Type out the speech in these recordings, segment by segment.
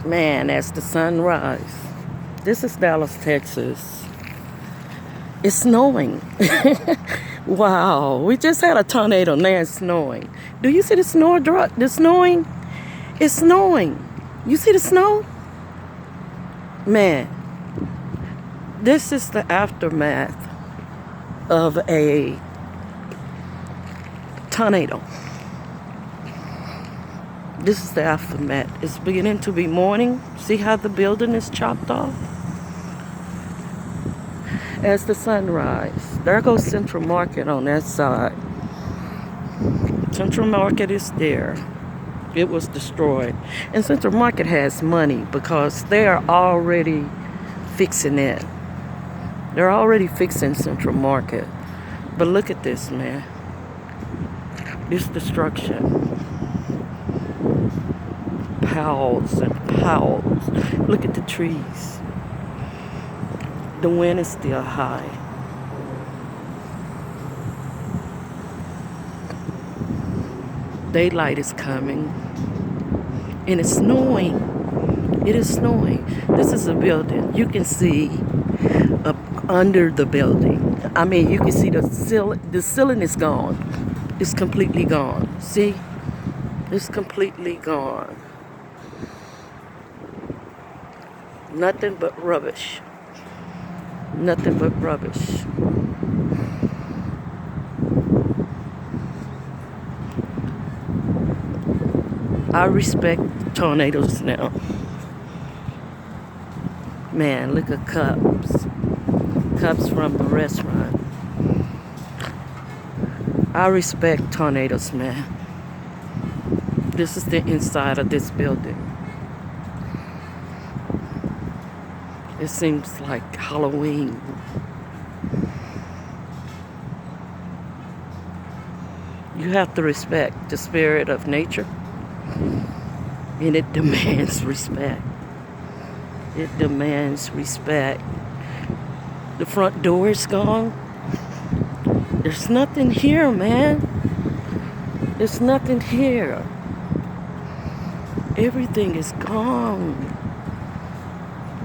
Man, as the sun rises. This is Dallas, Texas. It's snowing. Wow, we just had a tornado, now it's snowing. Do you see the snow drop? The snowing? It's snowing. You see the snow? Man, this is the aftermath of a tornado. This is the aftermath. It's beginning to be morning. See how the building is chopped off? As the sun rises. There goes Central Market on that side. Central Market is there. It was destroyed. And Central Market has money because they are already fixing it. They're already fixing Central Market. But look at this, man. This destruction. Piles and piles. Look at the trees. The wind is still high. Daylight is coming. And it's snowing. It is snowing. This is a building. You can see up under the building. I mean, you can see the ceiling. The ceiling is gone. It's completely gone. See? It's completely gone. Nothing but rubbish. Nothing but rubbish. I respect tornadoes now. Man, look at cups. Cups from the restaurant. I respect tornadoes, man. This is the inside of this building. It seems like Halloween. You have to respect the spirit of nature. And it demands respect. It demands respect. The front door is gone. There's nothing here, man. There's nothing here. Everything is gone.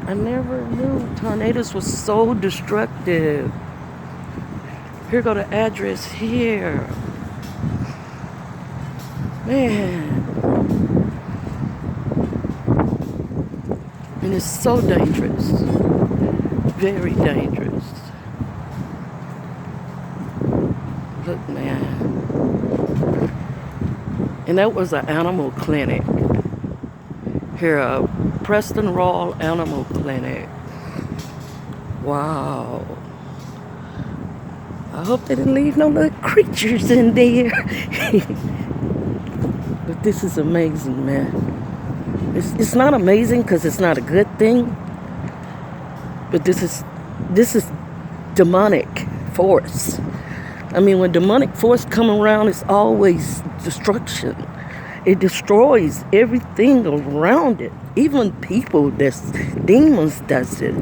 I never knew tornadoes were so destructive. Here go the address here. Man. And it's so dangerous. Very dangerous. Look, man. And that was an animal clinic. Here, Preston Raw Animal Clinic. Wow. I hope they didn't leave no little creatures in there. But this is amazing, man. It's not amazing because it's not a good thing. But this is demonic force. I mean, when demonic force come around, it's always destruction. It destroys everything around it. Even people, demons does it.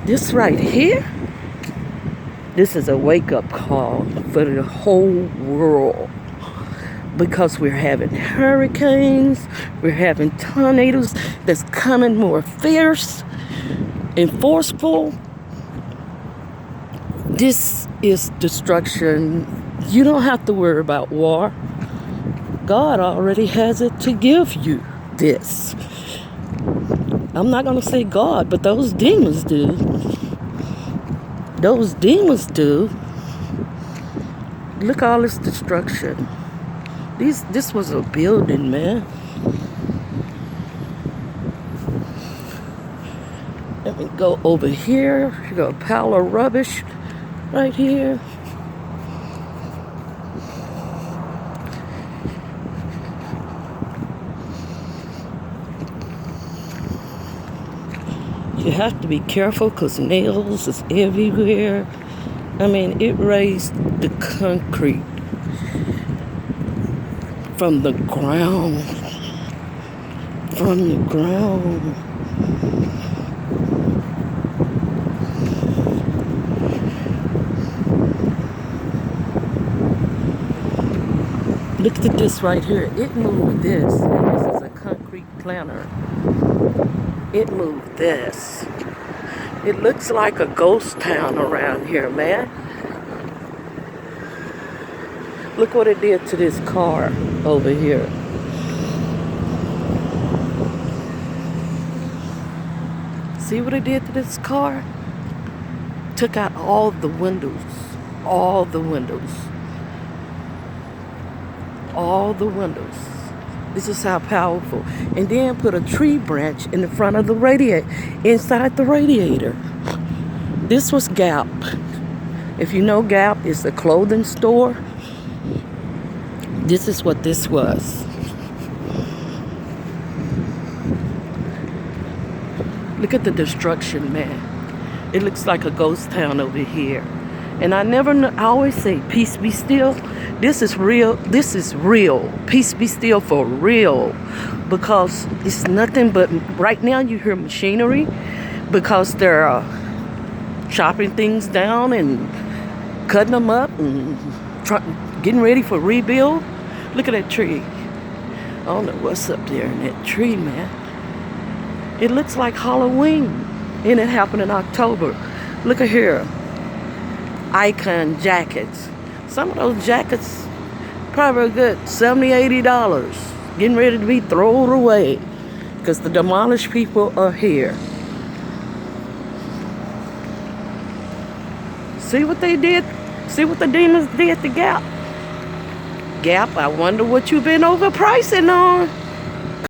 This right here, this is a wake-up call for the whole world. Because we're having hurricanes, we're having tornadoes that's coming more fierce and forceful. This is destruction. You don't have to worry about war. God already has it to give you this. I'm not going to say God, but those demons do. Those demons do. Look at all this destruction. This was a building, man. Let me go over here. You got a pile of rubbish right here. You have to be careful because nails is everywhere. I mean, it raised the concrete from the ground. From the ground. Look at this right here. It moved this. And this is a concrete planter. It moved this. It looks like a ghost town around here, man. Look what it did to this car over here. See what it did to this car? Took out all the windows. All the windows. All the windows. This is how powerful. And then put a tree branch in the front of the radiator, inside the radiator. This was Gap. If you know Gap, it's a clothing store. This is what this was. Look at the destruction, man. It looks like a ghost town over here. And I always say, peace be still. This is real. This is real. Peace be still for real. Because it's nothing but, right now you hear machinery because they're chopping things down and cutting them up and getting ready for rebuild. Look at that tree. I don't know what's up there in that tree, man. It looks like Halloween. And it happened in October. Look at here. Icon jackets. Some of those jackets probably a good $70, $80. Getting ready to be thrown away. Because the demolished people are here. See what they did? See what the demons did to Gap? Gap, I wonder what you've been overpricing on.